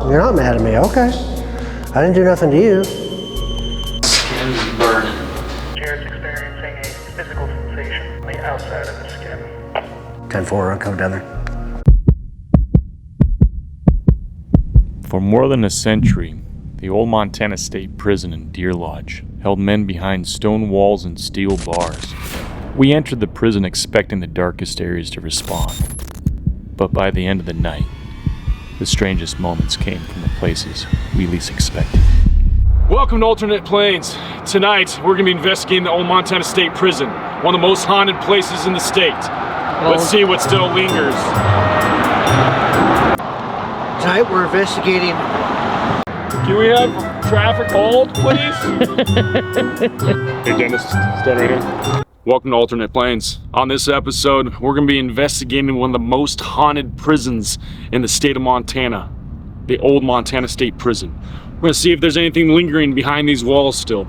You're not mad at me, okay. I didn't do nothing to you. Skin's burning. Jared's experiencing a physical sensation on the outside of the skin. 10-4, run, come down there. For more than a century, the old Montana State Prison in Deer Lodge held men behind stone walls and steel bars. We entered the prison expecting the darkest areas to respond. But by the end of the night, the strangest moments came from the places we least expected. Welcome to Alternate Plains. Tonight, we're going to be investigating the old Montana State Prison, one of the most haunted places in the state. Let's see what still lingers. Tonight we're investigating. Can we have traffic hold, please? Hey, Dennis, stand right here. Welcome to Alternate Plains. On this episode, we're going to be investigating one of the most haunted prisons in the state of Montana, the old Montana State Prison. We're going to see if there's anything lingering behind these walls still.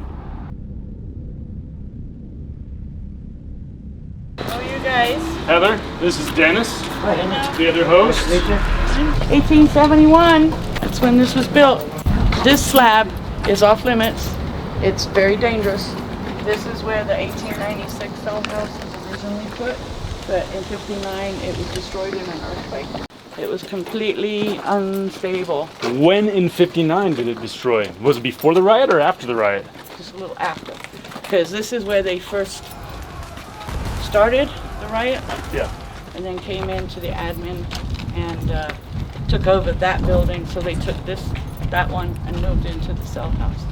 How are you guys? Heather, this is Dennis, Hi. the other host. 1871. That's when this was built. This slab is off limits. It's very dangerous. This is where the 1896 cellhouse was originally put, but in '59 it was destroyed in an earthquake. It was completely unstable. When in '59 did it destroy? Was it before the riot or after the riot? Just a little after, because this is where they first started the riot. Yeah. And then came into the admin and took over that building. So they took that one and moved into the cell house.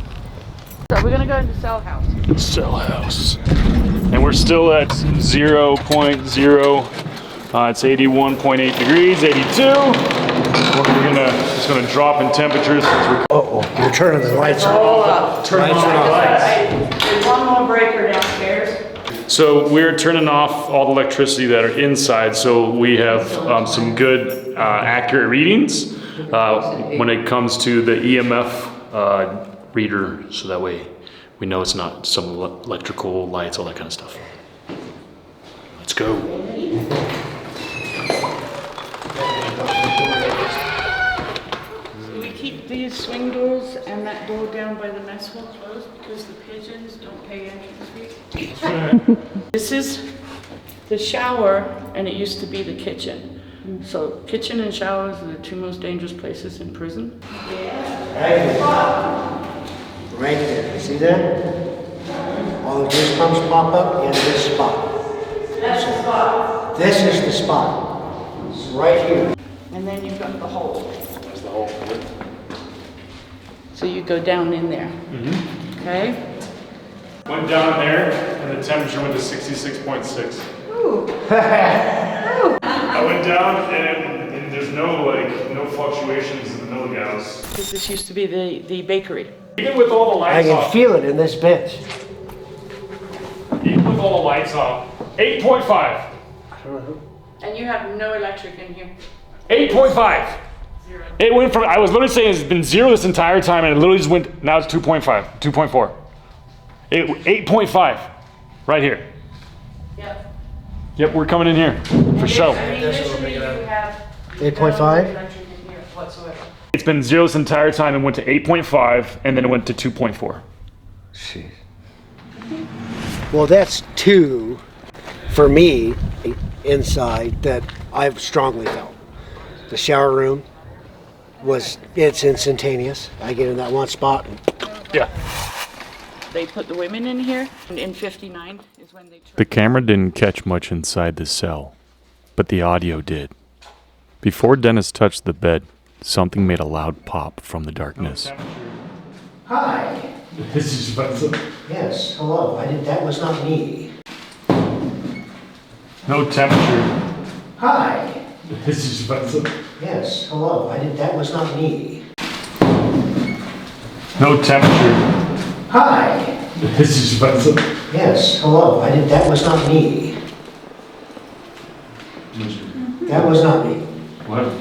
So we're gonna go into cell house. Cell house. And we're still at 0.0. It's 81.8 degrees, 82. We're just gonna drop in temperatures. Uh-oh, you're turning the lights on. Turn Lights on are the off. lights. There's one more breaker downstairs. So we're turning off all the electricity that are inside, so we have some good accurate readings when it comes to the EMF reader, so that way we know it's not some electrical lights, all that kind of stuff. Let's go. So we keep these swing doors and that door down by the mess hall closed because the pigeons don't pay entrance fees. This is the shower, and it used to be the kitchen. So kitchen and showers are the two most dangerous places in prison. Right there, you see that? All the goosebumps pop up in this spot. That's the spot. This is the spot. It's right here. And then you've got the hole. That's the whole thing. So you go down in there. Okay? Went down there, and the temperature went to 66.6. Ooh. I went down, and there's no fluctuations in the milligauss. This used to be the bakery. Even with all the I lights can off. feel it in this bench. Even with all the lights off. 8.5. And you have no electric in here. 8.5. It went from, I was literally saying it's been 0 this entire time, and it literally just went, now it's 2.5, 2.4. 8.5, right here. Yep. Yep, we're coming in here, for sure. Initially you have 8.5? no electric in here whatsoever. It's been 0 this entire time and went to 8.5, and then it went to 2.4. Jeez. Well, that's two for me inside that I've strongly felt. The shower room it's instantaneous. I get in that one spot and Yeah. They put the women in here, and in '59 is when they The camera didn't catch much inside the cell, but the audio did. Before Dennis touched the bed, something made a loud pop from the darkness. hi. This is expensive. Yes, hello. That was not me. No temperature. Hi. This is expensive. Yes, hello. That was not me. No temperature. Hi. This is expensive. Yes, hello. That was not me. That was not me. What?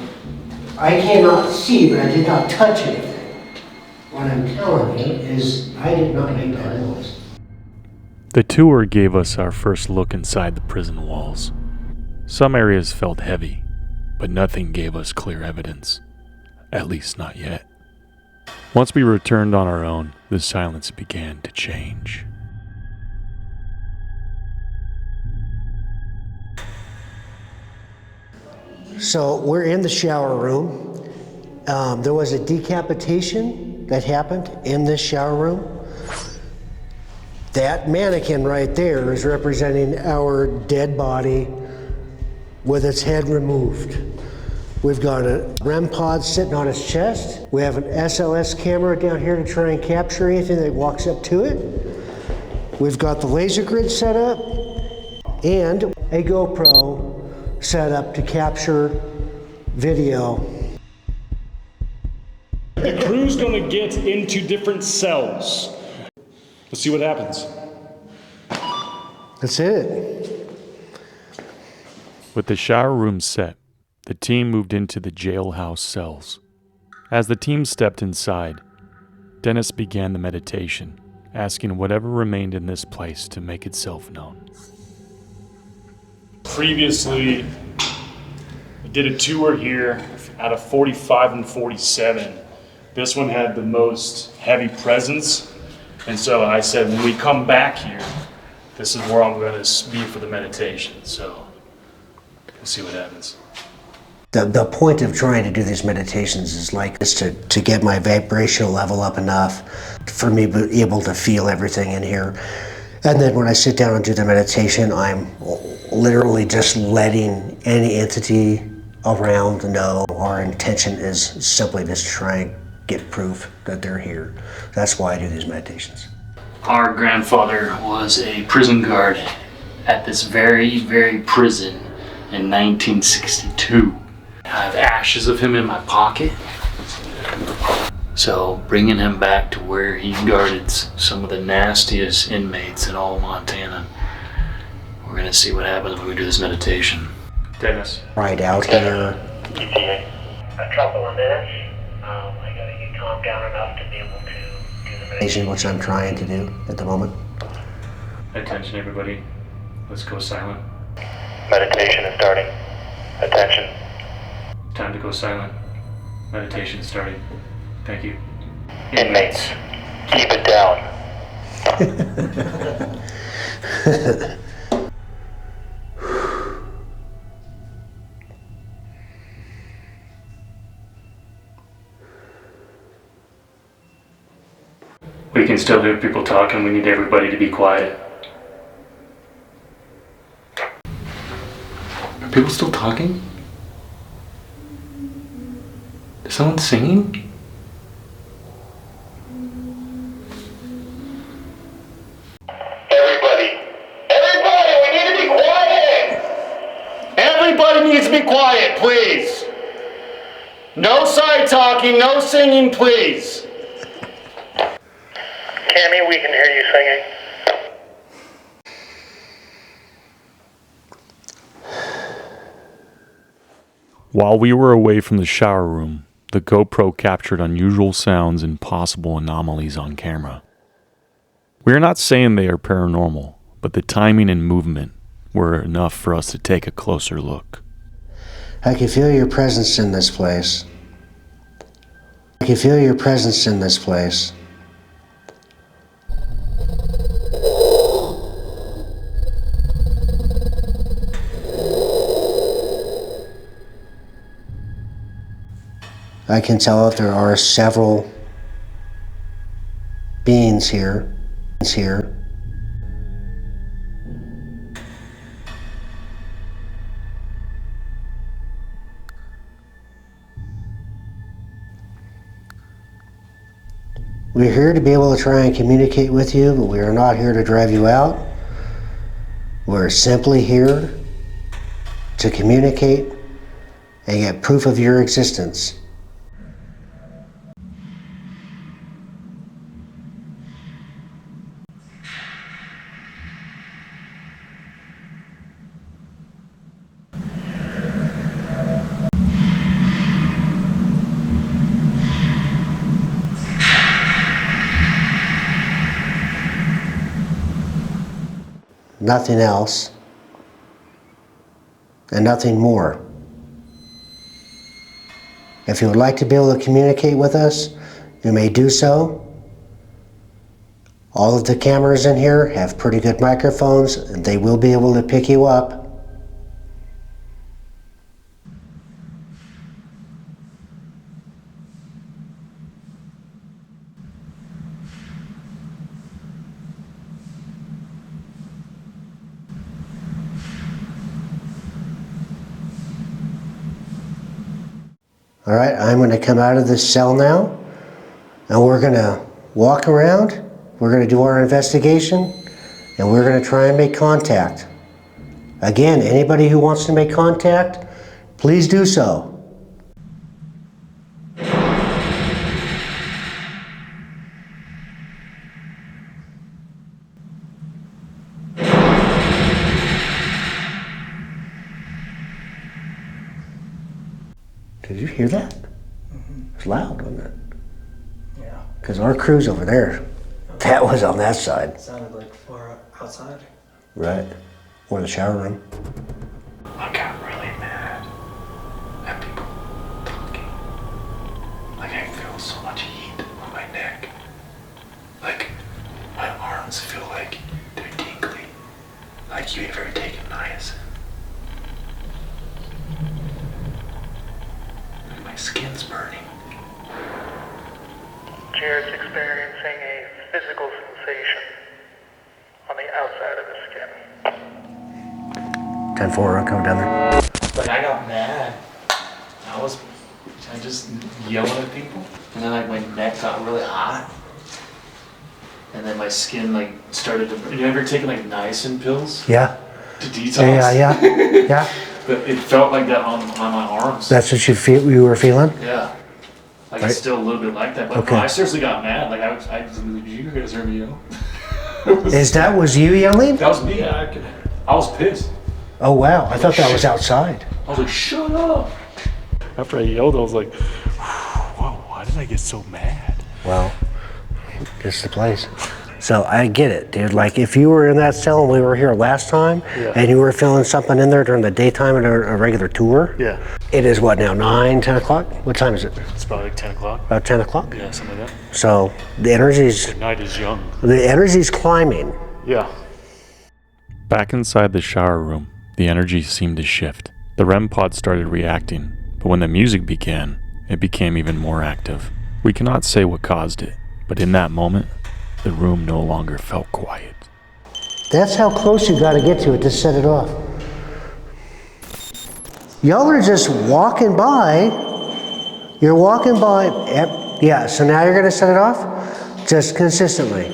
I cannot see, but I did not touch anything. What I'm telling you is I did not make that noise. The tour gave us our first look inside the prison walls. Some areas felt heavy, but nothing gave us clear evidence. At least not yet. Once we returned on our own, the silence began to change. So we're in the shower room. There was a decapitation that happened in this shower room. That mannequin right there is representing our dead body with its head removed. We've got a REM pod sitting on its chest. We have an SLS camera down here to try and capture anything that walks up to it. We've got the laser grid set up and a GoPro set up to capture video. The crew's gonna get into different cells. Let's see what happens. That's it. With the shower room set, the team moved into the jailhouse cells. As the team stepped inside, Dennis began the meditation, asking whatever remained in this place to make itself known. Previously, I did a tour here out of 45 and 47. This one had the most heavy presence, and so I said when we come back here, this is where I'm going to be for the meditation. So we'll see what happens. The point of trying to do these meditations is like this to get my vibrational level up enough for me to be able to feel everything in here. And then when I sit down and do the meditation, I'm literally just letting any entity around know our intention is simply just to try and get proof that they're here. That's why I do these meditations. Our grandfather was a prison guard at this very, very prison in 1962. I have ashes of him in my pocket. So bringing him back to where he guarded some of the nastiest inmates in all of Montana. We're gonna see what happens when we do this meditation. Dennis. Right out here. A couple of minutes. I gotta get calmed down enough to be able to do the meditation. Which I'm trying to do at the moment. Attention everybody. Let's go silent. Meditation is starting. Attention. Time to go silent. Meditation starting. Thank you. Inmates, keep it down. We can still hear people talking. We need everybody to be quiet. Are people still talking? Is someone singing? Everybody needs to be quiet, please. No side talking, no singing, please. Tammy, we can hear you singing. While we were away from the shower room, the GoPro captured unusual sounds and possible anomalies on camera. We are not saying they are paranormal, but the timing and movement were enough for us to take a closer look. I can feel your presence in this place. I can feel your presence in this place. I can tell that there are several beings here. We're here to be able to try and communicate with you, but we are not here to drive you out. We're simply here to communicate and get proof of your existence. Nothing else, and nothing more. If you would like to be able to communicate with us, you may do so. All of the cameras in here have pretty good microphones, and they will be able to pick you up. All right, I'm going to come out of this cell now, and we're going to walk around. We're going to do our investigation, and we're going to try and make contact. Again, anybody who wants to make contact, please do so. Did you hear that? It's loud, wasn't it? Yeah. Because our crew's over there. That was on that side. It sounded like far outside. Right. Or the shower room. I got really mad at people talking. Like I feel so much heat on my neck. Like my arms feel like they're tingly. Like you ever taken niacin. Like my skin's burning. Jared's experiencing a physical sensation on the outside of his skin. 10-4, I'm coming down there. Like I got mad. I just yelling at people, and then like my neck got really hot, and then my skin like started to. You ever taken like niacin pills Yeah. to detox? Yeah. But it felt like that on my arms. That's what you were feeling? Yeah. Like Right. it's still a little bit like that, but Okay. I seriously got mad. Like you guys heard me yell. Was you yelling? That was me. I was pissed. Oh wow, I thought that was outside. I was like, shut up. After I yelled, I was like, whoa, why did I get so mad? Well, this is the place. So I get it, dude. Like if you were in that cell and we were here last time, and you were feeling something in there during the daytime at a regular tour, Yeah. it is what now, 9, 10 o'clock? What time is it? It's probably like 10 o'clock. About 10 o'clock? Yeah, something like that. So the energy's Night is young. climbing. Yeah. Back inside the shower room, the energy seemed to shift. The REM pod started reacting, but when the music began, it became even more active. We cannot say what caused it, but in that moment, the room no longer felt quiet. That's how close you gotta get to it to set it off. Y'all are just walking by. You're walking by. Yeah, so now you're gonna set it off? Just consistently.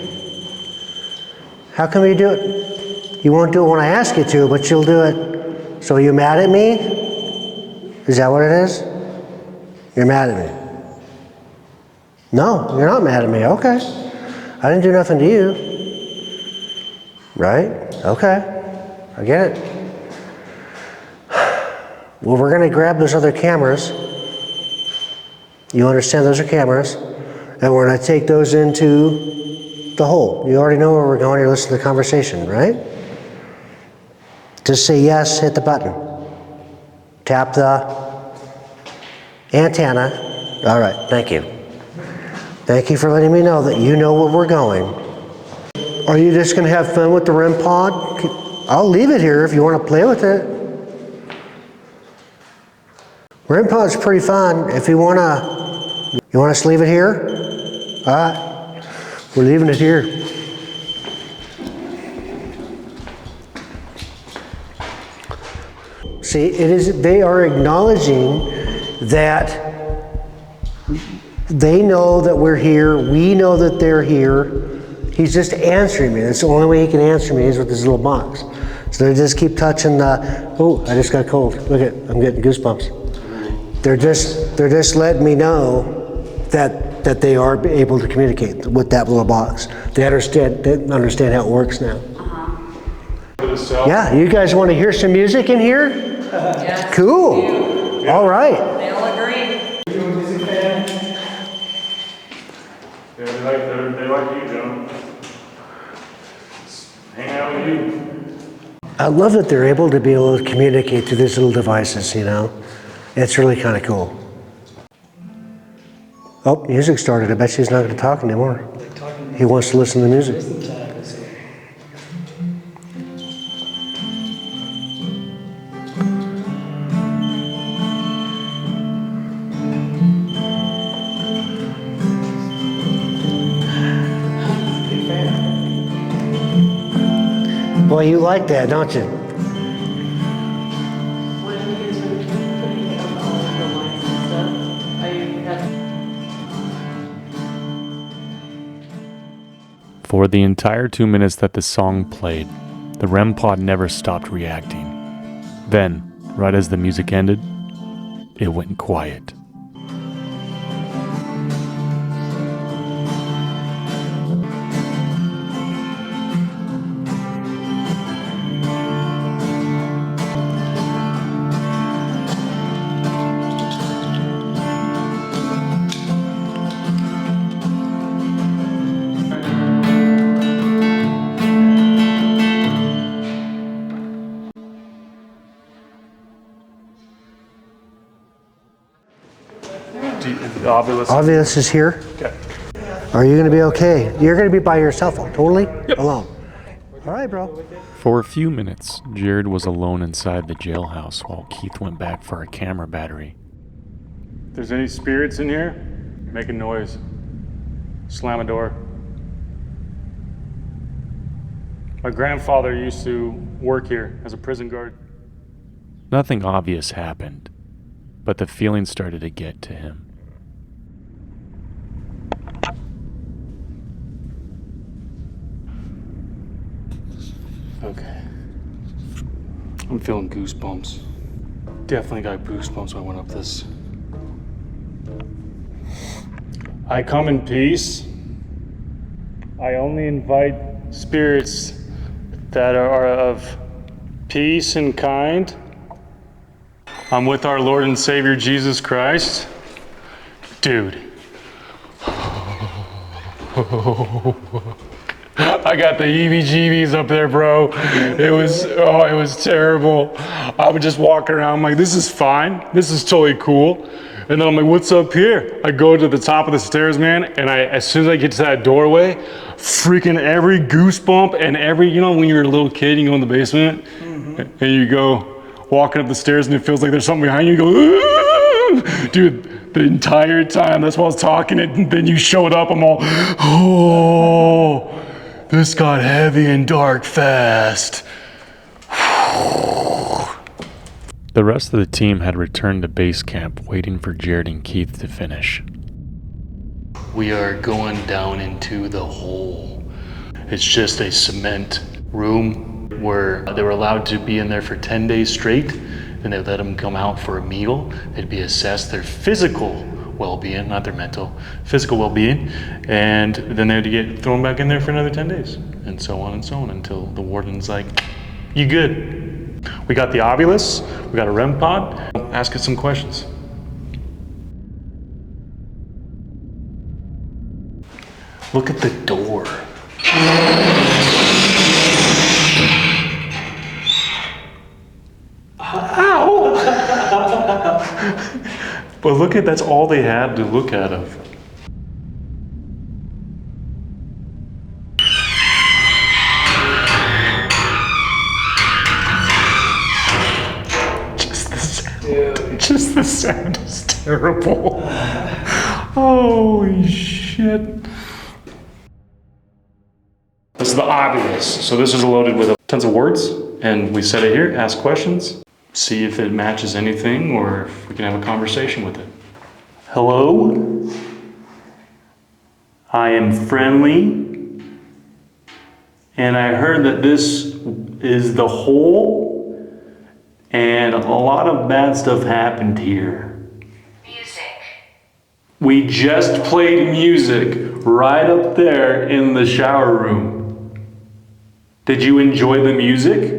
How come you do it? You won't do it when I ask you to, but you'll do it. So are you mad at me? Is that what it is? You're mad at me. No, you're not mad at me. Okay. I didn't do nothing to you. Right? Okay. I get it. Well, we're going to grab those other cameras. You understand those are cameras. And we're going to take those into the hole. You already know where we're going. You're listening to the conversation, right? Just say yes, hit the button. Tap the antenna. All right, thank you. Thank you for letting me know that you know where we're going. Are you just going to have fun with the REM pod? I'll leave it here if you want to play with it. REM pod's pretty fun. If you want us to leave it here? All right, we're leaving it here. See, they are acknowledging that they know that we're here, we know that they're here. He's just answering me. That's the only way he can answer me is with this little box. So they just keep touching the, oh, I just got cold. Look at, I'm getting goosebumps. They're just letting me know that they are able to communicate with that little box. They understand how it works now. Yeah, you guys want to hear some music in here? Yes. Cool. All right. They all agree. Yeah, they like you, John. Just hang out with you. I love that they're able to communicate through these little devices, you know. It's really kind of cool. Oh, music started. I bet she's not going to talk anymore. He wants to listen to the music. Boy, you like that, don't you? When is it putting it on the lines and stuff? For the entire 2 minutes that the song played, the REM pod never stopped reacting. Then, right as the music ended, it went quiet. Obvious is here. Okay. Are you going to be okay? You're going to be by yourself, totally alone. All right, bro. For a few minutes, Jared was alone inside the jailhouse while Keith went back for a camera battery. If there's any spirits in here, make a noise. Slam a door. My grandfather used to work here as a prison guard. Nothing obvious happened, but the feeling started to get to him. Okay. I'm feeling goosebumps. Definitely got goosebumps when I went up this. I come in peace. I only invite spirits that are of peace and kind. I'm with our Lord and Savior Jesus Christ. Dude. I got the heebie-jeebies up there, bro. It was terrible. I was just walking around, I'm like, this is fine. This is totally cool. And then I'm like, what's up here? I go to the top of the stairs, man, and as soon as I get to that doorway, freaking every goosebump and every, you know, when you're a little kid, you go in the basement, and you go walking up the stairs and it feels like there's something behind you, you go, "Ooh!" Dude, the entire time, that's why I was talking, and then you showed up, I'm all, oh, this got heavy and dark fast. The rest of the team had returned to base camp, waiting for Jared and Keith to finish. We are going down into the hole. It's just a cement room where they were allowed to be in there for 10 days straight. Then they let them come out for a meal. They'd be assessed their physical well-being, not their mental, physical well-being. And then they'd get thrown back in there for another 10 days. And so on until the warden's like, you good. We got the Ovilus, we got a REM pod. Ask us some questions. Look at the door. Ow! But look at, that's all they had to look at of. Just the sound is terrible. Holy shit. This is the obvious. So this is loaded with tons of words, and we set it here, ask questions, see if it matches anything or if we can have a conversation with it. Hello? I am friendly, and I heard that this is the hole, and a lot of bad stuff happened here. Music. We just played music right up there in the shower room. Did you enjoy the music?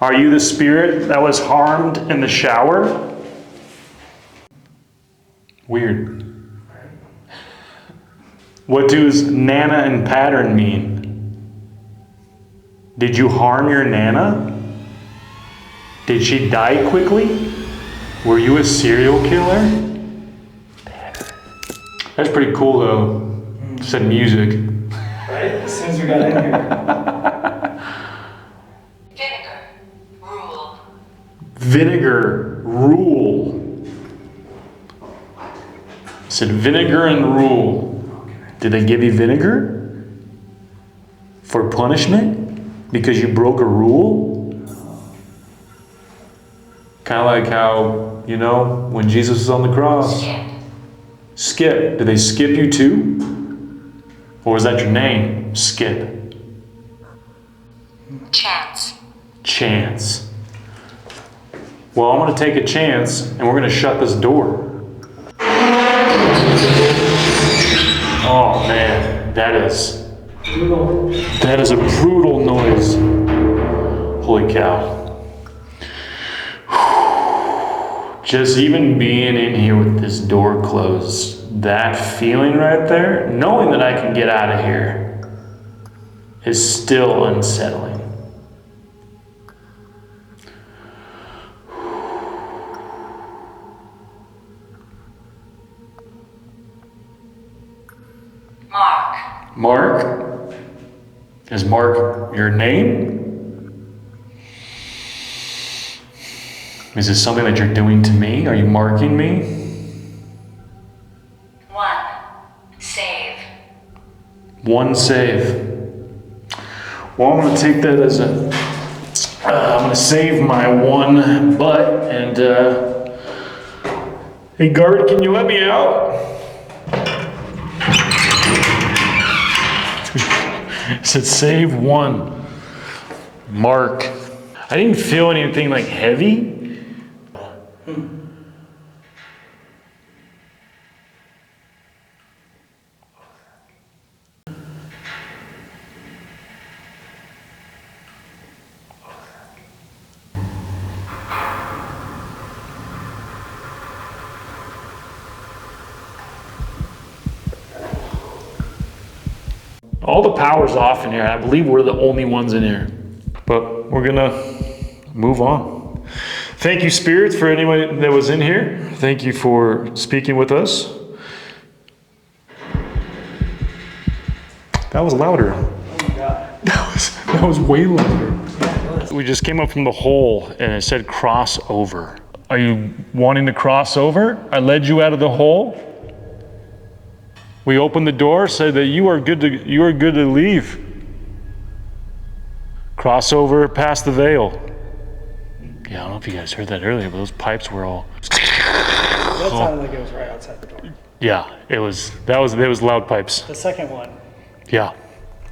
Are you the spirit that was harmed in the shower? Weird. What does Nana and pattern mean? Did you harm your Nana? Did she die quickly? Were you a serial killer? That's pretty cool though. Said music. Right? As soon as we got in here. Vinegar. Rule. Vinegar. Rule. Said vinegar and rule. Did they give you vinegar? For punishment? Because you broke a rule? Kind of like how, you know, when Jesus was on the cross. Skip. Did they skip you too? Or was that your name? Skip. Chance. Chance. Well, I'm going to take a chance and we're going to shut this door. Oh man, that is a brutal noise. Holy cow. Just even being in here with this door closed, that feeling right there, knowing that I can get out of here, is still unsettling. Mark. Mark? Is Mark your name? Is this something that you're doing to me? Are you marking me? 1. Save. 1 save. Well, I'm going to take that as a... I'm going to save my 1 butt and... Hey, guard, can you let me out? It said save 1. Mark. I didn't feel anything like heavy. All the power's off in here. I believe we're the only ones in here. But we're gonna move on. Thank you, spirits, for anyone that was in here. Thank you for speaking with us. That was louder. Oh my god. That was way louder. Yeah, it was. We just came up from the hole and it said cross over. Are you wanting to cross over? I led you out of the hole. We opened the door, said that you are good to leave. Cross over past the veil. Yeah, I don't know if you guys heard that earlier, but those pipes were all. That sounded like it was right outside the door. Yeah, it was loud pipes. The second one. Yeah.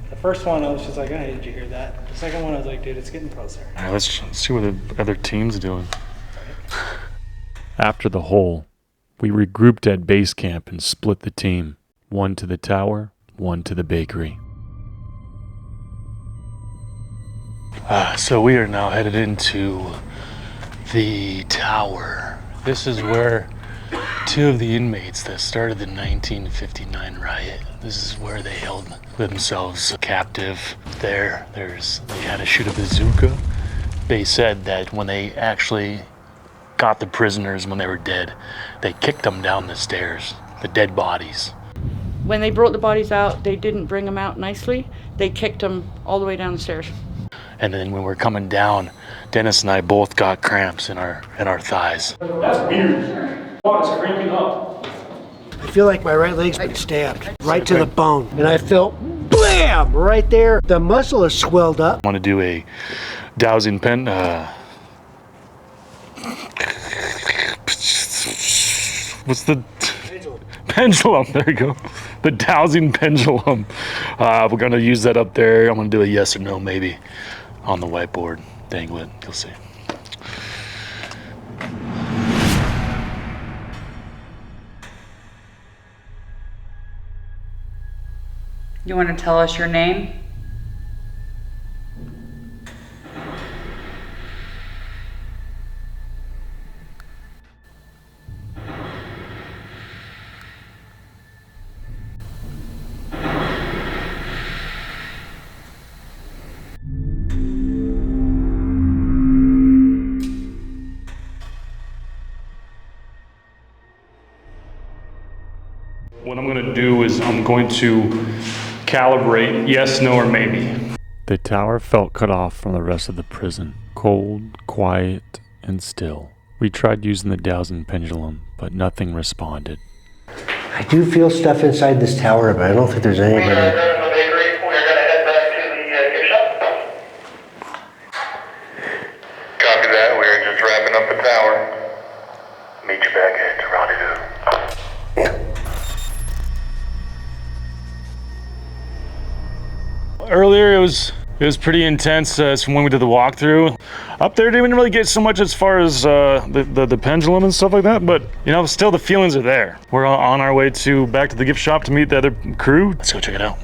The first one, I was just like, hey, did you hear that? The second one, I was like, dude, it's getting closer. All right, let's see what the other team's doing. After the hole, we regrouped at base camp and split the team. 1 to the tower, 1 to the bakery. So we are now headed into the tower. This is where 2 of the inmates that started the 1959 riot, this is where they held themselves captive. They had to shoot a bazooka. They said that when they actually got the prisoners when they were dead, they kicked them down the stairs, the dead bodies. When they brought the bodies out, they didn't bring them out nicely. They kicked them all the way down the stairs. And then when we're coming down, Dennis and I both got cramps in our thighs. That's weird. Oh, it's cramping up. I feel like my right leg's been stabbed right to the bone. And I felt blam right there. The muscle is swelled up. I want to do a dowsing what's the pendulum? There you go. The dowsing pendulum. We're gonna use that up there. I'm gonna do a yes or no maybe on the whiteboard. Dangle it. You'll see. You want to tell us your name? is I'm going to calibrate yes, no, or maybe. The tower felt cut off from the rest of the prison. Cold, quiet, and still. We tried using the dowsing pendulum, but nothing responded. I do feel stuff inside this tower, but I don't think there's anybody. We're going to head back to the gift shop. Copy that. We're just wrapping up the tower. Meet you back at rendezvous. Earlier it was pretty intense from when we did the walkthrough. Up there didn't really get so much as far as the pendulum and stuff like that, but you know, still the feelings are there. We're on our way back to the gift shop to meet the other crew. Let's go check it out.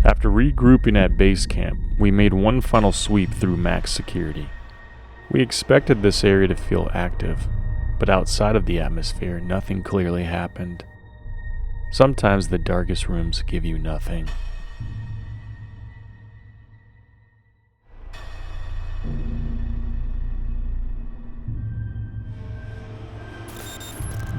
After regrouping at base camp, we made one final sweep through max security. We expected this area to feel active, but outside of the atmosphere, nothing clearly happened. Sometimes the darkest rooms give you nothing.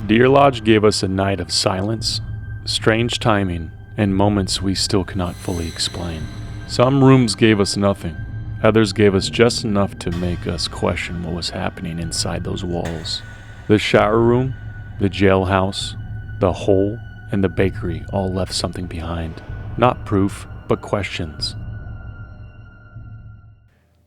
Deer Lodge gave us a night of silence, strange timing, and moments we still cannot fully explain. Some rooms gave us nothing, others gave us just enough to make us question what was happening inside those walls. The shower room, the jailhouse, the hole, and the bakery all left something behind. Not proof, but questions.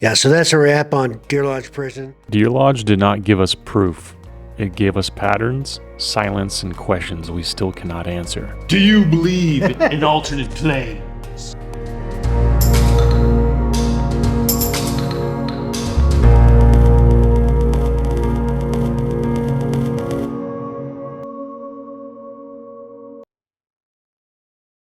Yeah, so that's a wrap on Deer Lodge Prison. Deer Lodge did not give us proof. It gave us patterns, silence, and questions we still cannot answer. Do you believe in alternate plane?